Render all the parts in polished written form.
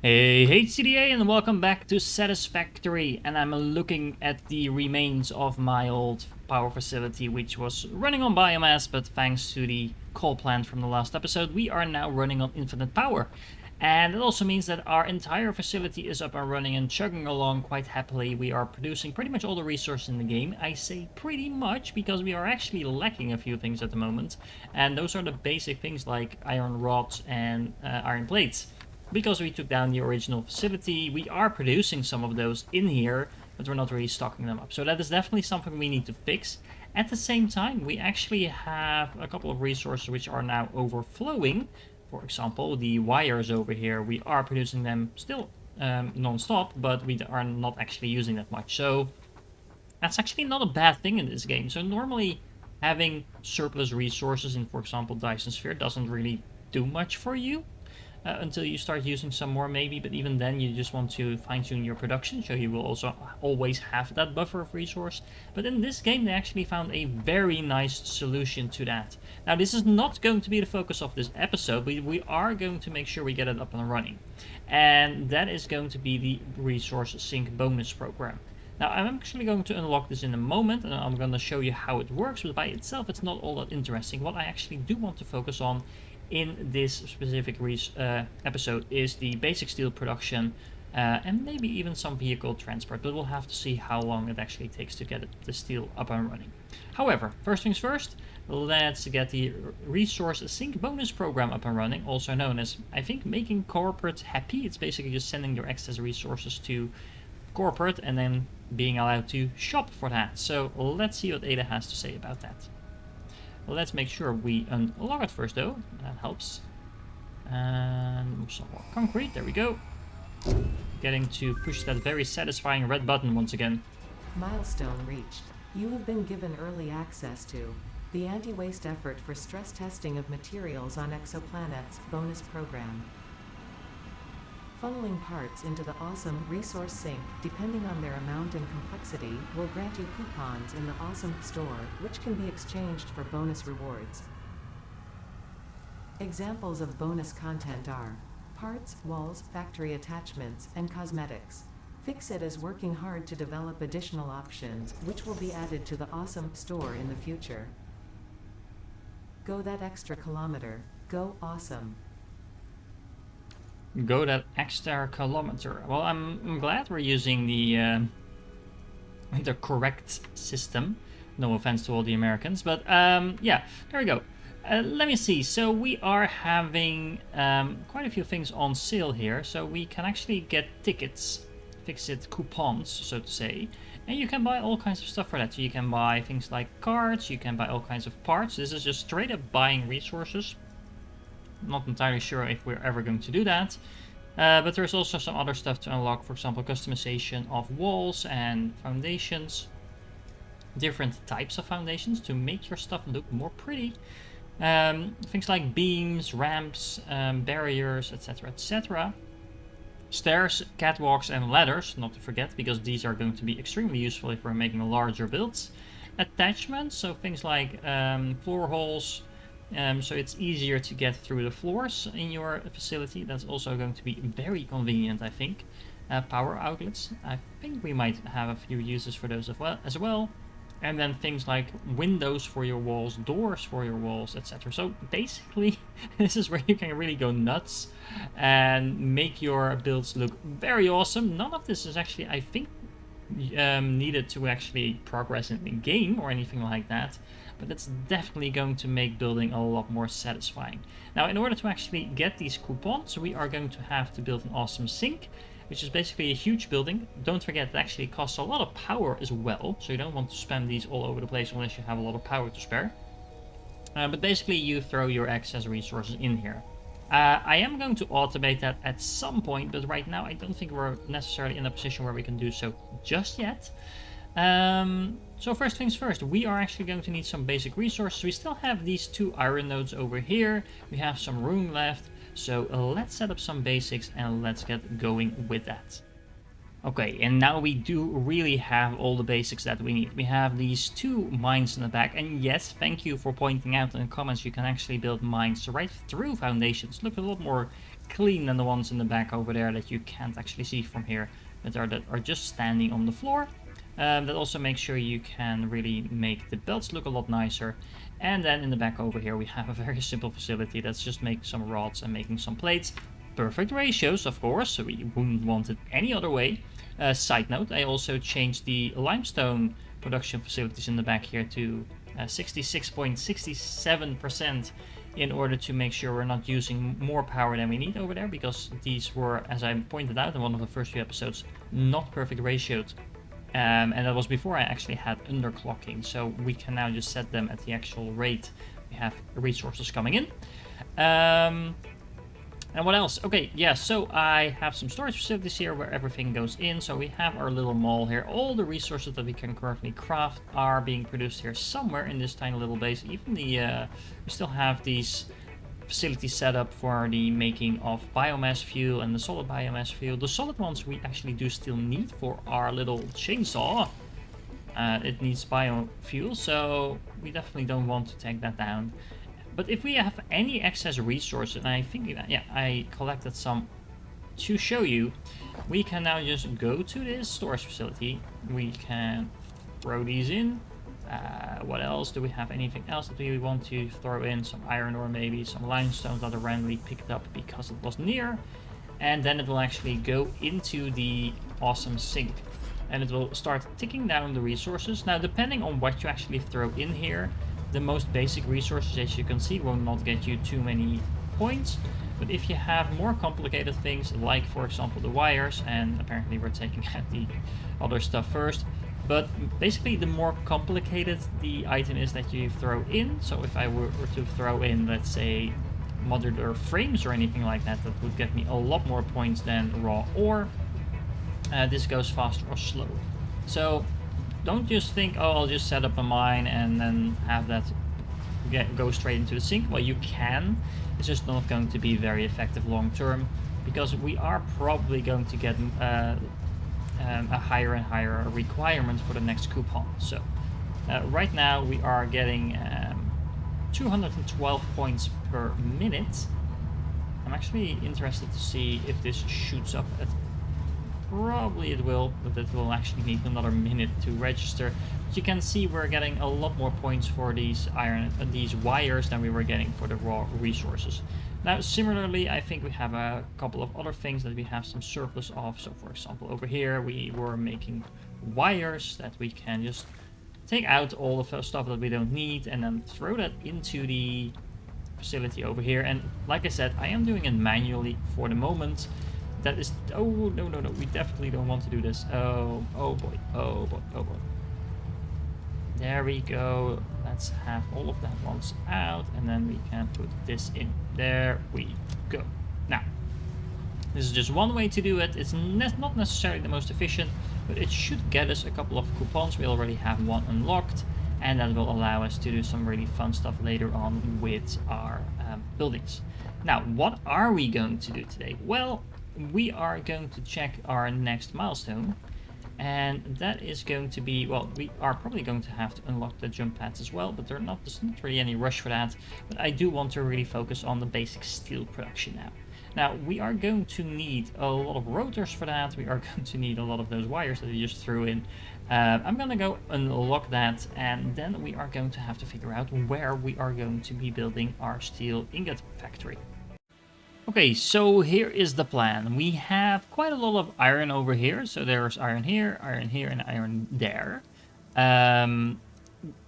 Hey CDA, and welcome back to Satisfactory. And I'm looking at the remains of my old power facility, which was running on biomass, but thanks to the coal plant from the last episode, we are now running on infinite power. And it also means that our entire facility is up and running and chugging along quite happily. We are producing pretty much all the resources in the game. I say pretty much because we are actually lacking a few things at the moment. And those are the basic things like iron rods and iron plates. Because we took down the original facility, we are producing some of those in here, but we're not really stocking them up. So that is definitely something we need to fix. At the same time, we actually have a couple of resources which are now overflowing. For example, the wires over here, we are producing them still non-stop, but we are not actually using that much. So that's actually not a bad thing in this game. So normally having surplus resources in, for example, Dyson Sphere doesn't really do much for you. Until you start using some more maybe, but even then you just want to fine-tune your production, so you will also always have that buffer of resource. But in this game they actually found a very nice solution to that. Now this is not going to be the focus of this episode, but we are going to make sure we get it up and running. And that is going to be the resource sync bonus program. Now I'm actually going to unlock this in a moment and I'm going to show you how it works, but by itself it's not all that interesting. What I actually do want to focus on in this specific episode is the basic steel production and maybe even some vehicle transport, but we'll have to see how long it actually takes to get the steel up and running. However, first things first, let's get the resource sync bonus program up and running, also known as, I think, making corporate happy. It's basically just sending your excess resources to corporate and then being allowed to shop for that. So let's see what Ada has to say about that. Let's make sure we unlock it first though, that helps. And some more concrete, there we go. Getting to push that very satisfying red button once again. Milestone reached. You have been given early access to the anti-waste effort for stress testing of materials on exoplanets bonus program. Funneling parts into the awesome resource sink, depending on their amount and complexity, will grant you coupons in the awesome store, which can be exchanged for bonus rewards. Examples of bonus content are parts, walls, factory attachments, and cosmetics. FICSIT is working hard to develop additional options, which will be added to the awesome store in the future. Go that extra kilometer. Go awesome. Go that extra kilometer. Well, I'm glad we're using the correct system. No offense to all the Americans, but yeah, there we go. Let me see. So we are having quite a few things on sale here. So we can actually get tickets, FICSIT coupons, so to say. And you can buy all kinds of stuff for that. So you can buy things like cards, you can buy all kinds of parts. This is just straight up buying resources. Not entirely sure if we're ever going to do that. But there's also some other stuff to unlock, for example, customization of walls and foundations. Different types of foundations to make your stuff look more pretty. Things like beams, ramps, barriers, etc, etc. Stairs, catwalks and ladders, not to forget, because these are going to be extremely useful if we're making larger builds. Attachments, so things like floor holes, so it's easier to get through the floors in your facility. That's also going to be very convenient, I think. Power outlets, I think we might have a few uses for those as well. And then things like windows for your walls, doors for your walls, etc. So basically, this is where you can really go nuts and make your builds look very awesome. None of this is actually, I think, needed to actually progress in the game or anything like that, but it's definitely going to make building a lot more satisfying. Now, in order to actually get these coupons, we are going to have to build an awesome sink, which is basically a huge building. Don't forget, it actually costs a lot of power as well, so you don't want to spam these all over the place unless you have a lot of power to spare. But basically, you throw your excess resources in here. I am going to automate that at some point, but right now I don't think we're necessarily in a position where we can do so just yet. So first things first, we are actually going to need some basic resources. We still have these 2 iron nodes over here. We have some room left. So let's set up some basics and let's get going with that. Okay, and now we do really have all the basics that we need. We have these 2 mines in the back, and yes, thank you for pointing out in the comments you can actually build mines right through foundations. Look a lot more clean than the ones in the back over there that you can't actually see from here, that are just standing on the floor. That also makes sure you can really make the belts look a lot nicer. And then in the back over here we have a very simple facility that's just making some rods and making some plates. Perfect ratios, of course, so we wouldn't want it any other way. Side note, I also changed the limestone production facilities in the back here to 66.67% in order to make sure we're not using more power than we need over there, because these were, as I pointed out in one of the first few episodes, not perfect ratioed. And that was before I actually had underclocking, so we can now just set them at the actual rate we have resources coming in. And what else? Okay, yeah, so I have some storage facilities here where everything goes in. So we have our little mall here. All the resources that we can currently craft are being produced here somewhere in this tiny little base. Even we still have these facilities set up for the making of biomass fuel and the solid biomass fuel. The solid ones we actually do still need for our little chainsaw. It needs biofuel, so we definitely don't want to take that down. But if we have any excess resources, and I think, yeah, I collected some to show you, we can now just go to this storage facility. We can throw these in. What else? Do we have anything else that we want to throw in? Some iron ore, maybe some limestone that I randomly picked up because it was near. And then it will actually go into the awesome sink. And it will start ticking down the resources. Now, depending on what you actually throw in here, the most basic resources, as you can see, will not get you too many points. But if you have more complicated things, like for example the wires, and apparently we're taking out the other stuff first, but basically the more complicated the item is that you throw in, so if I were to throw in, let's say, modular frames or anything like that, that would get me a lot more points than raw ore. This goes faster or slow. So don't just think, oh, I'll just set up a mine and then have that go straight into the sink. Well, you can. It's just not going to be very effective long term, because we are probably going to get a higher and higher requirement for the next coupon. So right now we are getting 212 points per minute. I'm actually interested to see if this shoots up at... Probably it will, but it will actually need another minute to register. But you can see we're getting a lot more points for these these wires than we were getting for the raw resources. Now, similarly, I think we have a couple of other things that we have some surplus of. So, for example, over here we were making wires that we can just take out all the stuff that we don't need and then throw that into the facility over here. And like I said, I am doing it manually for the moment. That is... Oh, no, no, no. We definitely don't want to do this. Oh, oh boy. Oh boy. Oh boy. There we go. Let's have all of that once out. And then we can put this in. There we go. Now, this is just one way to do it. It's not necessarily the most efficient, but it should get us a couple of coupons. We already have one unlocked. And that will allow us to do some really fun stuff later on with our buildings. Now, what are we going to do today? Well, we are going to check our next milestone, and that is going to be, well, we are probably going to have to unlock the jump pads as well, but there's not really any rush for that. But I do want to really focus on the basic steel production now. Now, we are going to need a lot of rotors for that. We are going to need a lot of those wires that we just threw in. I'm gonna go unlock that, and then we are going to have to figure out where we are going to be building our steel ingot factory. Okay, so here is the plan. We have quite a lot of iron over here. So there's iron here, and iron there. The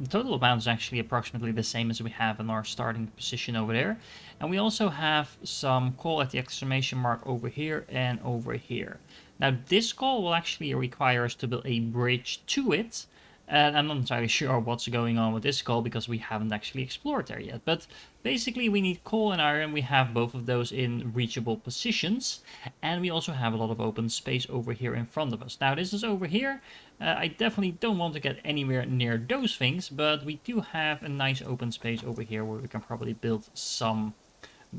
total amount is actually approximately the same as we have in our starting position over there. And we also have some coal at the exclamation mark over here and over here. Now this coal will actually require us to build a bridge to it. And I'm not entirely sure what's going on with this coal because we haven't actually explored there yet. But basically we need coal and iron. We have both of those in reachable positions. And we also have a lot of open space over here in front of us. Now this is over here. I definitely don't want to get anywhere near those things. But we do have a nice open space over here where we can probably build some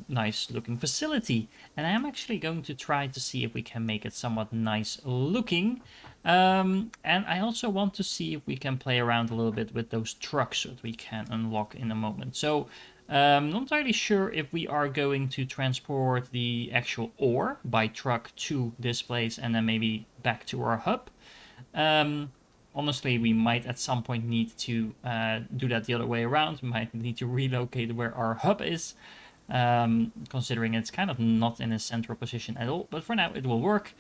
nice looking facility. And I am actually going to try to see if we can make it somewhat nice looking. And I also want to see if we can play around a little bit with those trucks that we can unlock in a moment. So Not entirely sure if we are going to transport the actual ore by truck to this place and then maybe back to our hub. Honestly, we might at some point need to do that the other way around. We might need to relocate where our hub is, considering it's kind of not in a central position at all. But for now, it will work.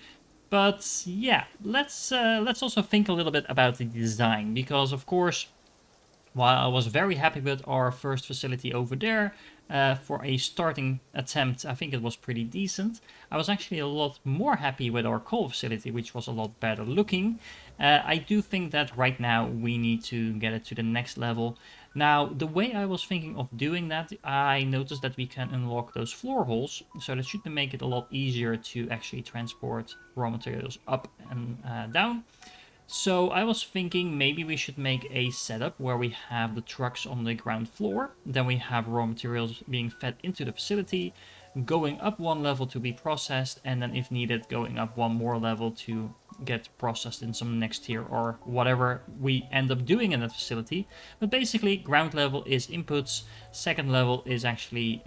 But yeah, let's also think a little bit about the design, because of course, while I was very happy with our first facility over there, for a starting attempt, I think it was pretty decent. I was actually a lot more happy with our coal facility, which was a lot better looking. I do think that right now we need to get it to the next level. Now, the way I was thinking of doing that, I noticed that we can unlock those floor holes, so that should make it a lot easier to actually transport raw materials up and down. So I was thinking maybe we should make a setup where we have the trucks on the ground floor, then we have raw materials being fed into the facility, going up one level to be processed, and then if needed going up one more level to get processed in some next tier or whatever we end up doing in that facility. But basically ground level is inputs, second level is actually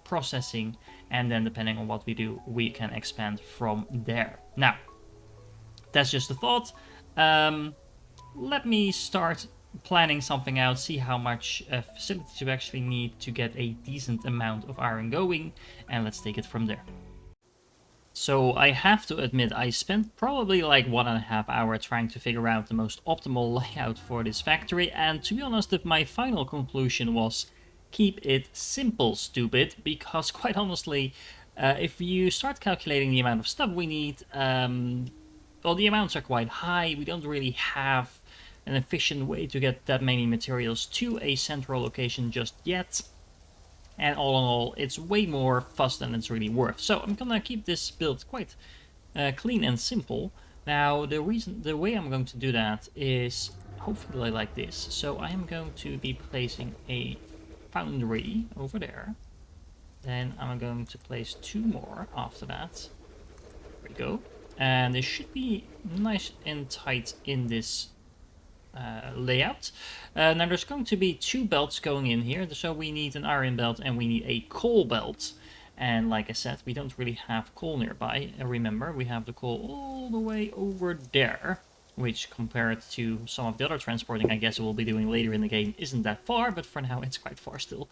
processing, and then depending on what we do we can expand from there. Now, that's just a thought. Let me start planning something out, see how much facilities we actually need to get a decent amount of iron going, and let's take it from there. So I have to admit, I spent probably like 1.5 hours trying to figure out the most optimal layout for this factory, and to be honest, my final conclusion was keep it simple, stupid, because quite honestly, if you start calculating the amount of stuff we need, well, the amounts are quite high. We don't really have an efficient way to get that many materials to a central location just yet. And all in all, it's way more fuss than it's really worth. So I'm gonna keep this build quite clean and simple. Now, the way I'm going to do that is hopefully like this. So I am going to be placing a foundry over there. Then I'm going to place 2 more after that. There we go. And it should be nice and tight in this layout. Now there's going to be 2 belts going in here, so we need an iron belt and we need a coal belt. And like I said, we don't really have coal nearby. Remember, we have the coal all the way over there, which compared to some of the other transporting I guess we'll be doing later in the game isn't that far, but for now it's quite far still.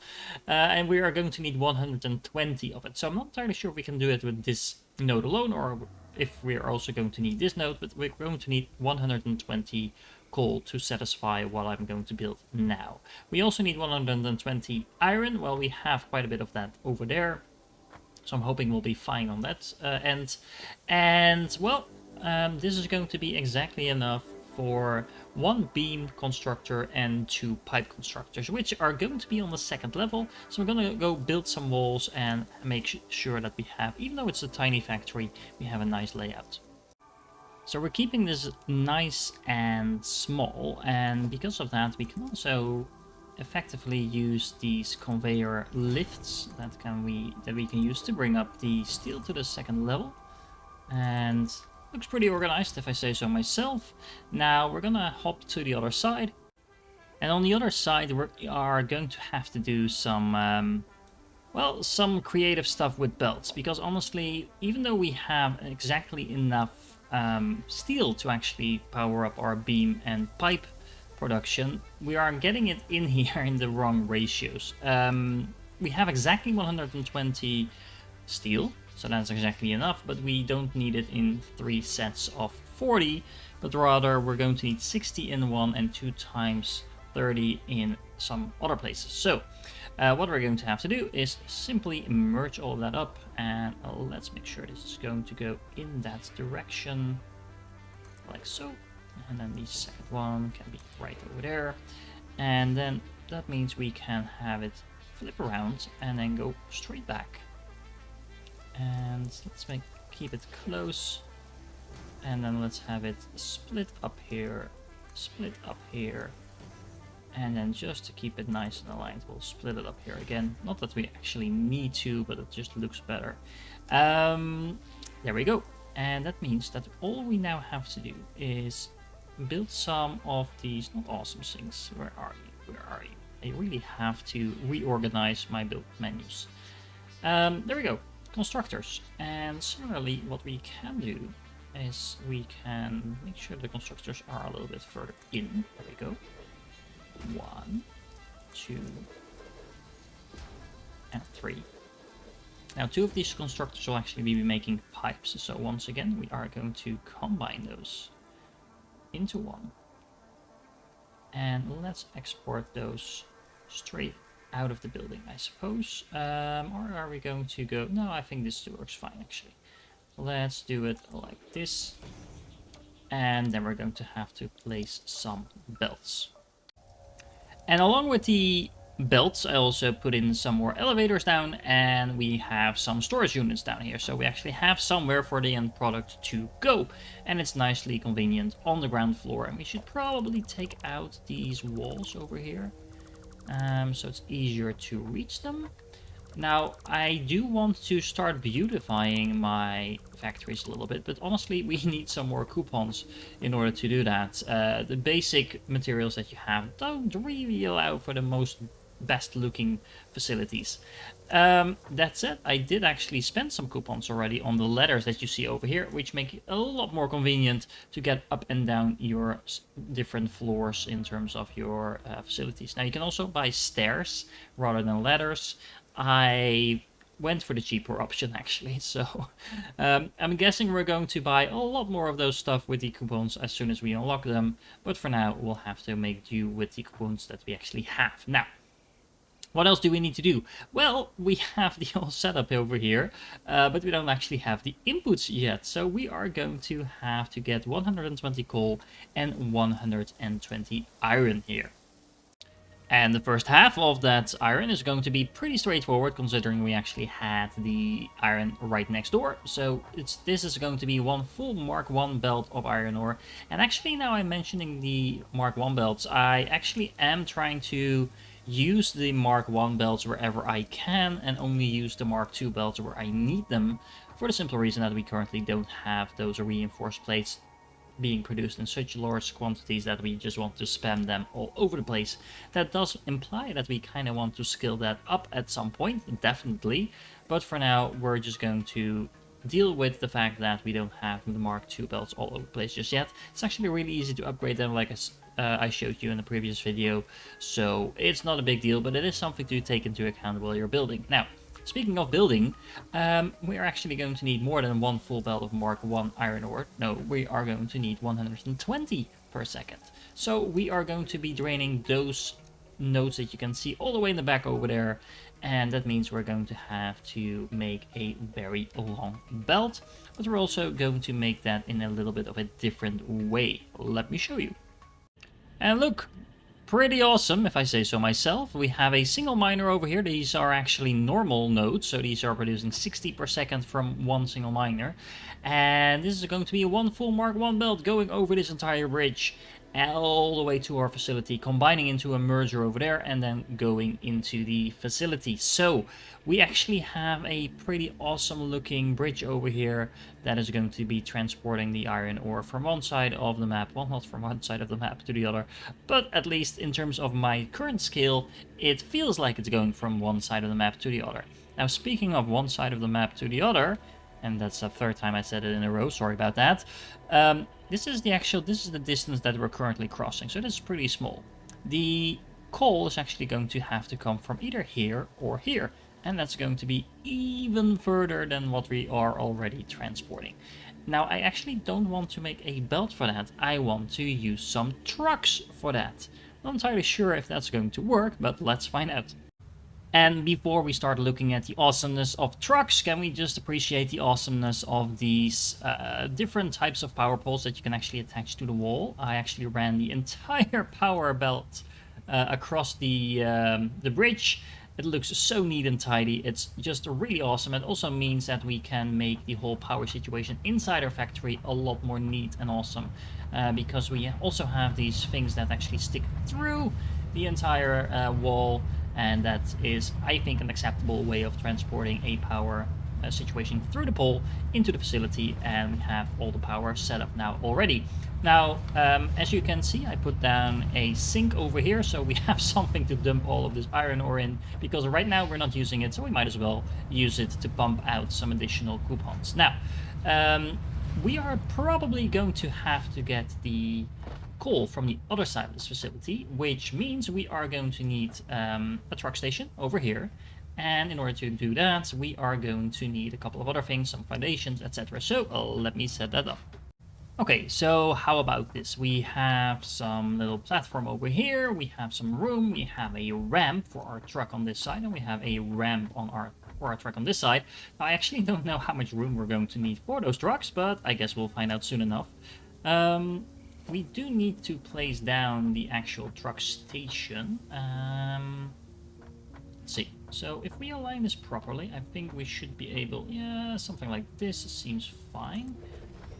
And we are going to need 120 of it, so I'm not entirely sure if we can do it with this node alone or if we're also going to need this node, but we're going to need 120 coal to satisfy what I'm going to build now. We also need 120 iron. Well, we have quite a bit of that over there, so I'm hoping we'll be fine on that end. And well, this is going to be exactly enough for 1 beam constructor and 2 pipe constructors, which are going to be on the 2nd level. So we're going to go build some walls and make sure that we have, even though it's a tiny factory, we have a nice layout. So we're keeping this nice and small, and because of that we can also effectively use these conveyor lifts that we can use to bring up the steel to the 2nd level. And looks pretty organized if I say so myself. Now we're gonna hop to the other side, and on the other side we are going to have to do some well, some creative stuff with belts, because honestly, even though we have exactly enough steel to actually power up our beam and pipe production, we are getting it in here in the wrong ratios. We have exactly 120 steel, so that's exactly enough, but we don't need it in 3 sets of 40, but rather we're going to need 60 in one and 2 times 30 in some other places. So what we're going to have to do is simply merge all of that up, and let's make sure this is going to go in that direction, like so. And then the 2nd one can be right over there, and then that means we can have it flip around and then go straight back. And let's keep it close, and then let's have it split up here, and then just to keep it nice and aligned, we'll split it up here again. Not that we actually need to, but it just looks better. There we go. And that means that all we now have to do is build some of these, not awesome things. Where are you? I really have to reorganize my build menus. There we go, constructors. And similarly, what we can do is we can make sure the constructors are a little bit further in. There we go. 1, 2, and 3. Now 2 of these constructors will actually be making pipes, so once again we are going to combine those into one. And let's export those straight out of the building, I suppose. Or are we going to go... No, I think this works fine actually. Let's do it like this. And then we're going to have to place some belts. And along with the belts, I also put in some more elevators down, and we have some storage units down here. So we actually have somewhere for the end product to go, and it's nicely convenient on the ground floor. And we should probably take out these walls over here, so it's easier to reach them. Now, I do want to start beautifying my factories a little bit, but honestly, we need some more coupons in order to do that. The basic materials that you have don't really allow for the most best looking facilities. That said, I did actually spend some coupons already on the ladders that you see over here, which make it a lot more convenient to get up and down your different floors in terms of your facilities. Now, you can also buy stairs rather than ladders. I went for the cheaper option actually, so I'm guessing we're going to buy a lot more of those stuff with the coupons as soon as we unlock them, but for now we'll have to make do with the coupons that we actually have. Now, what else do we need to do? Well, we have the whole setup over here, but we don't actually have the inputs yet, so we are going to have to get 120 coal and 120 iron here. And the first half of that iron is going to be pretty straightforward, considering we actually had the iron right next door. So this is going to be one full Mark 1 belt of iron ore. And actually, now I'm mentioning the Mark 1 belts, I actually am trying to use the Mark 1 belts wherever I can, and only use the Mark 2 belts where I need them, for the simple reason that we currently don't have those reinforced plates being produced in such large quantities that we just want to spam them all over the place. That does imply that we kind of want to scale that up at some point, definitely, but for now we're just going to deal with the fact that we don't have the Mark II belts all over the place just yet. It's actually really easy to upgrade them, like I showed you in the previous video, so it's not a big deal, but it is something to take into account while you're building. Now, speaking of building, we are actually going to need more than one full belt of Mark 1 iron ore. No, we are going to need 120 per second. So we are going to be draining those nodes that you can see all the way in the back over there. And that means we're going to have to make a very long belt. But we're also going to make that in a little bit of a different way. Let me show you. And look! Pretty awesome, if I say so myself. We have a single miner over here. These are actually normal nodes, so these are producing 60 per second from one single miner. And this is going to be a one full Mark 1 belt going over this entire bridge all the way to our facility, combining into a merger over there and then going into the facility. So we actually have a pretty awesome looking bridge over here that is going to be transporting the iron ore from one side of the map. Well, not from one side of the map to the other, but at least in terms of my current scale, it feels like it's going from one side of the map to the other. Now, speaking of one side of the map to the other, and that's the third time I said it in a row, sorry about that. This is the distance that we're currently crossing, so this is pretty small. The coal is actually going to have to come from either here or here, and that's going to be even further than what we are already transporting. Now, I actually don't want to make a belt for that. I want to use some trucks for that. Not entirely sure if that's going to work, but let's find out. And before we start looking at the awesomeness of trucks, can we just appreciate the awesomeness of these different types of power poles that you can actually attach to the wall? I actually ran the entire power belt across the bridge. It looks so neat and tidy. It's just really awesome. It also means that we can make the whole power situation inside our factory a lot more neat and awesome, because we also have these things that actually stick through the entire wall. And that is, I think, an acceptable way of transporting a power situation through the pole into the facility, and we have all the power set up now already. Now, as you can see, I put down a sink over here, so we have something to dump all of this iron ore in, because right now we're not using it, so we might as well use it to pump out some additional coupons. Now, we are probably going to have to get the coal from the other side of this facility, which means we are going to need a truck station over here. And in order to do that, we are going to need a couple of other things, some foundations, etc. So let me set that up. Okay, so how about this? We have some little platform over here, we have some room, we have a ramp for our truck on this side, and we have a ramp on for our truck on this side. Now, I actually don't know how much room we're going to need for those trucks, but I guess we'll find out soon enough. We do need to place down the actual truck station. Let's see. So if we align this properly, I think we should be able... Yeah, something like this seems fine.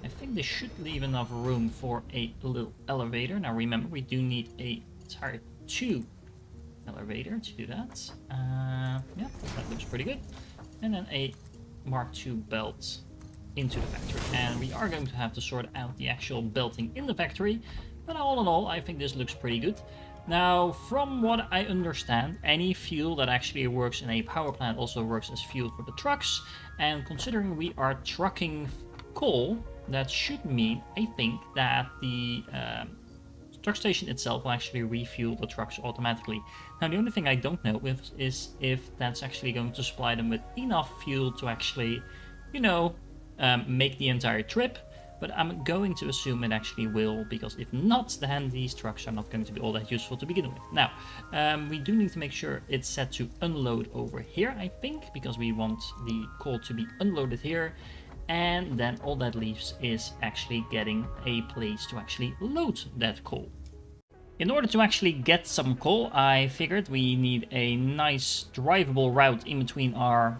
I think this should leave enough room for a little elevator. Now remember, we do need a Tier 2 elevator to do that. Yeah, that looks pretty good. And then a Mark II belt into the factory. And we are going to have to sort out the actual belting in the factory. But all in all, I think this looks pretty good. Now, from what I understand, any fuel that actually works in a power plant also works as fuel for the trucks. And considering we are trucking coal, that should mean, I think, that the truck station itself will actually refuel the trucks automatically. Now, the only thing I don't know is if that's actually going to supply them with enough fuel to actually, you know, make the entire trip. But I'm going to assume it actually will, because if not, then these trucks are not going to be all that useful to begin with. Now, we do need to make sure it's set to unload over here, I think, because we want the coal to be unloaded here. And then all that leaves is actually getting a place to actually load that coal. In order to actually get some coal, I figured we need a nice drivable route in between our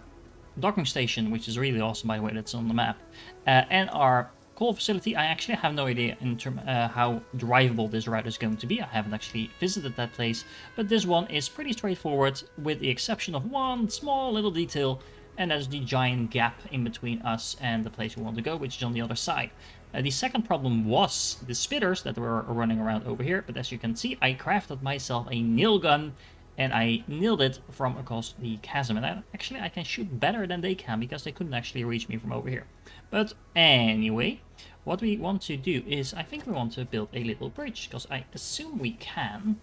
docking station, which is really awesome, by the way, that's on the map, and our coal facility. I actually have no idea in terms how drivable this route is going to be. I haven't actually visited that place, but this one is pretty straightforward, with the exception of one small little detail, and that's the giant gap in between us and the place we want to go, which is on the other side. The second problem was the spitters that were running around over here, but as you can see, I crafted myself a nail gun, and I nailed it from across the chasm. And actually, I can shoot better than they can, because they couldn't actually reach me from over here. But anyway, what we want to do is, I think we want to build a little bridge, because I assume we can.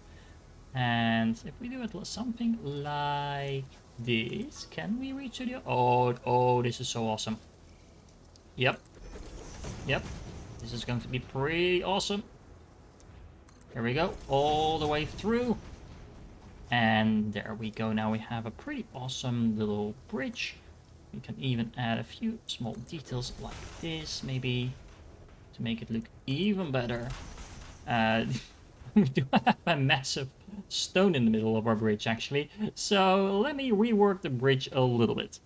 And if we do it something like this, can we reach to the... Oh, this is so awesome. Yep. This is going to be pretty awesome. Here we go, all the way through. And there we go. Now we have a pretty awesome little bridge. We can even add a few small details like this, maybe, to make it look even better. We do have a massive stone in the middle of our bridge, actually. So let me rework the bridge a little bit.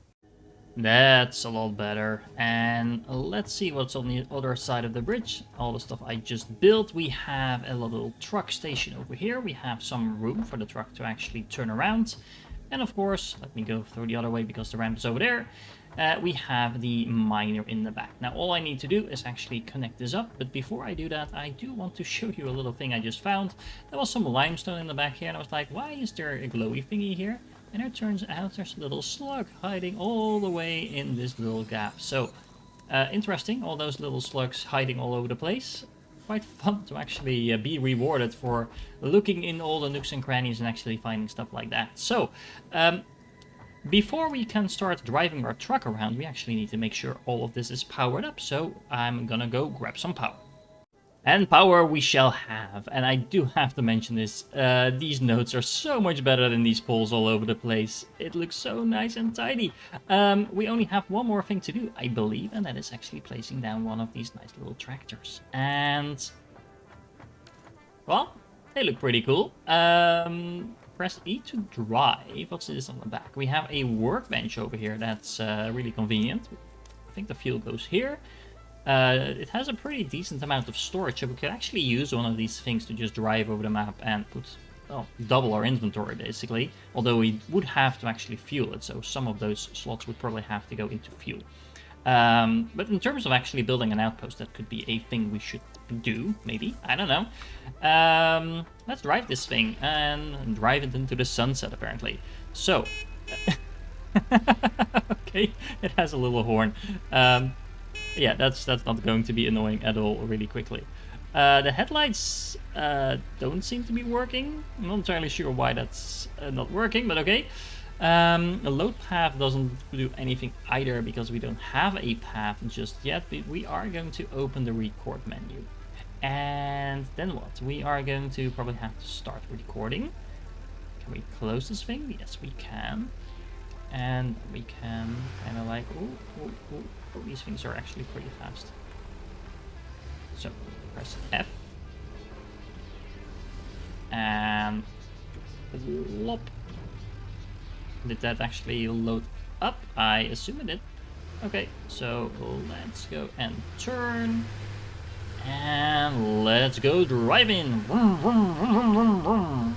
That's a lot better. And let's see what's on the other side of the bridge. All the stuff I just built. We have a little truck station over here. We have some room for the truck to actually turn around. And of course, let me go through the other way because the ramp is over there. We have the miner in the back. Now all I need to do is actually connect this up. But before I do that, I do want to show you a little thing I just found. There was some limestone in the back here, and I was like, why is there a glowy thingy here? And it turns out there's a little slug hiding all the way in this little gap. So, interesting, all those little slugs hiding all over the place. Quite fun to actually be rewarded for looking in all the nooks and crannies and actually finding stuff like that. So, before we can start driving our truck around, we actually need to make sure all of this is powered up. So, I'm gonna go grab some power. And power we shall have. And I do have to mention this. These nodes are so much better than these poles all over the place. It looks so nice and tidy. We only have one more thing to do, I believe. And that is actually placing down one of these nice little tractors. And... well, they look pretty cool. Press E to drive. What's this on the back? We have a workbench over here. That's really convenient. I think the fuel goes here. It has a pretty decent amount of storage, so we could actually use one of these things to just drive over the map and put well, double our inventory basically, although we would have to actually fuel it, so some of those slots would probably have to go into fuel. But in terms of actually building an outpost, that could be a thing we should do, maybe, I don't know. Let's drive this thing and drive it into the sunset apparently. So, okay, it has a little horn. Yeah, that's not going to be annoying at all really quickly. The headlights don't seem to be working. I'm not entirely sure why that's not working, but okay. The load path doesn't do anything either because we don't have a path just yet, but we are going to open the record menu. And then what? We are going to probably have to start recording. Can we close this thing? Yes, we can. And we can kind of like, oh, these things are actually pretty fast. So, press F. And lop. Did that actually load up? I assume it did. Okay, so let's go and turn. And let's go driving. Vroom, vroom, vroom, vroom, vroom.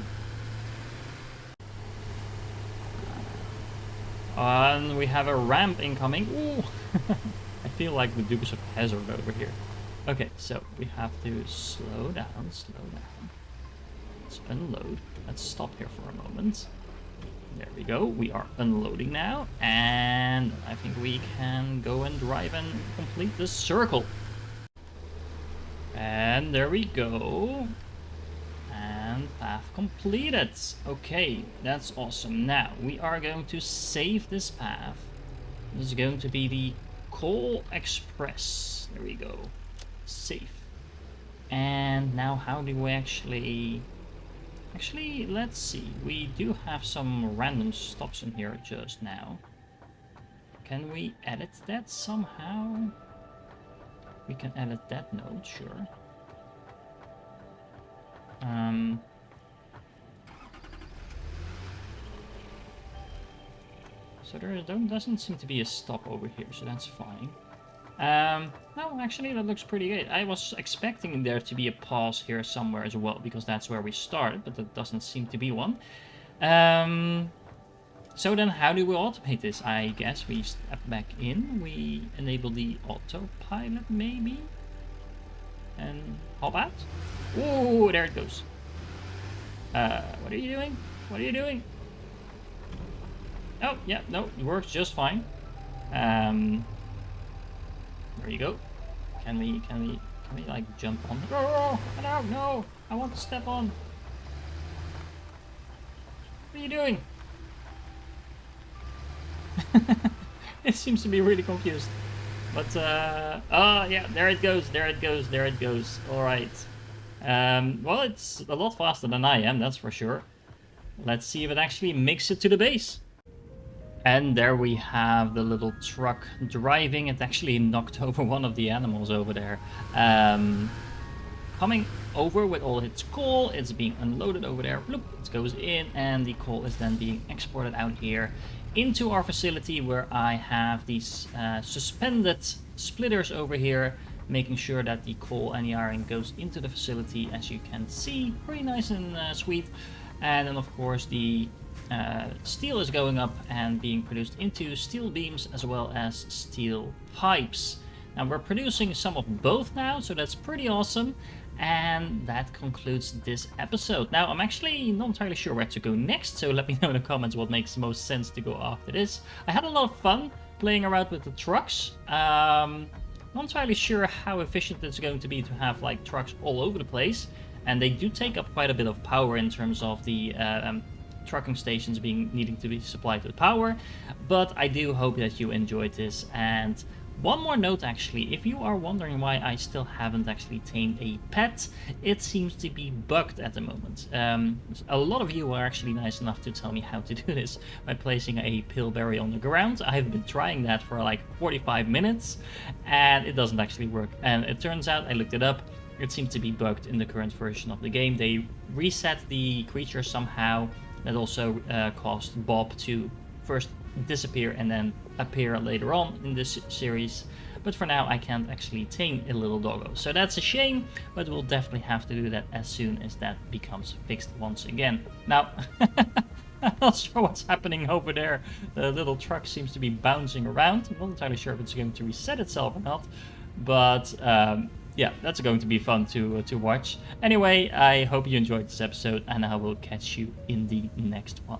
And we have a ramp incoming. Ooh, I feel like the Dukes of Hazzard over here. Okay, so we have to slow down, slow down. Let's unload. Let's stop here for a moment. There we go. We are unloading now, and I think we can go and drive and complete the circle. And there we go. And path completed. Okay, that's awesome. Now, we are going to save this path. This is going to be the Coal Express. There we go. Save. And now how do we actually... Actually, let's see. We do have some random stops in here just now. Can we edit that somehow? We can edit that node, sure. So there doesn't seem to be a stop over here, so that's fine. No, actually that looks pretty good. I was expecting there to be a pause here somewhere as well, because that's where we started, but that doesn't seem to be one. So then how do we automate this? I guess we step back in, we enable the autopilot maybe, and hop out. Ooh, there it goes. What are you doing? What are you doing? Oh, yeah, no, it works just fine. There you go. Can we like jump on? Oh, no, I want to step on. What are you doing? It seems to be really confused. But, oh yeah, there it goes, there it goes, there it goes. Alright. Well, it's a lot faster than I am, that's for sure. Let's see if it actually makes it to the base. And there we have the little truck driving. It actually knocked over one of the animals over there. Coming over with all its coal, it's being unloaded over there. Bloop, it goes in, and the coal is then being exported out here into our facility, where I have these suspended splitters over here, making sure that the coal and the iron goes into the facility, as you can see, pretty nice and sweet. And then of course the steel is going up and being produced into steel beams as well as steel pipes. Now we're producing some of both now, so that's pretty awesome. And that concludes this episode. Now I'm actually not entirely sure where to go next, so let me know in the comments what makes the most sense to go after this. I had a lot of fun playing around with the trucks. Not entirely sure how efficient it's going to be to have like trucks all over the place, and they do take up quite a bit of power in terms of the trucking stations needing to be supplied with power. But I do hope that you enjoyed this. And one more note actually, if you are wondering why I still haven't actually tamed a pet, it seems to be bugged at the moment. A lot of you are actually nice enough to tell me how to do this by placing a pillberry on the ground. I've been trying that for like 45 minutes and it doesn't actually work. And it turns out, I looked it up, it seems to be bugged in the current version of the game. They reset the creature somehow. That also caused Bob to first disappear and then appear later on in this series. but for now I can't actually tame a little doggo. So that's a shame, but we'll definitely have to do that as soon as that becomes fixed once again. Now, I'm not sure what's happening over there. The little truck seems to be bouncing around. I'm not entirely sure if it's going to reset itself or not, but yeah, that's going to be fun to watch. Anyway, I hope you enjoyed this episode, and I will catch you in the next one.